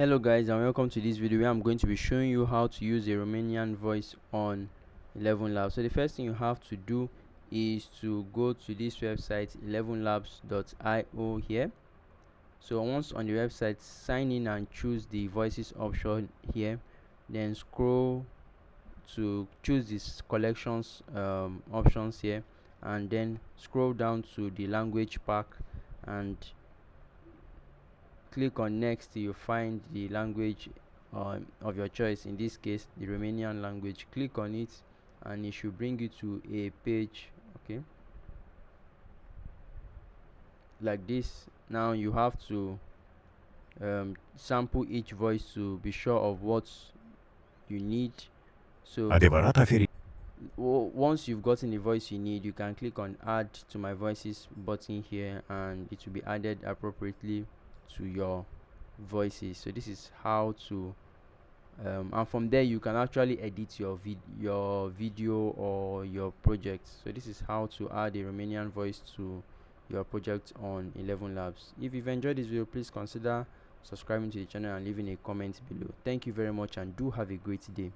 Hello guys, and welcome to this video where I'm going to be showing you how to use a Romanian voice on elevenlabs. So the first thing you have to do is to go to this website elevenlabs.io here. So once on the website, sign in and choose the voices option here, then scroll to choose this collections options here, and then scroll down to the language pack and click on next till you find the language of your choice, in this case the Romanian language. Click on it and it should bring you to a page, okay, like this. Now you have to sample each voice to be sure of what you need. So once you've gotten the voice you need, you can click on add to my voices button here and it will be added appropriately to your voices. So this is how to and from there you can actually edit your video or your project. So this is how to add a Romanian voice to your project on elevenlabs. If you've enjoyed this video, please consider subscribing to the channel and leaving a comment below. Thank you very much and do have a great day.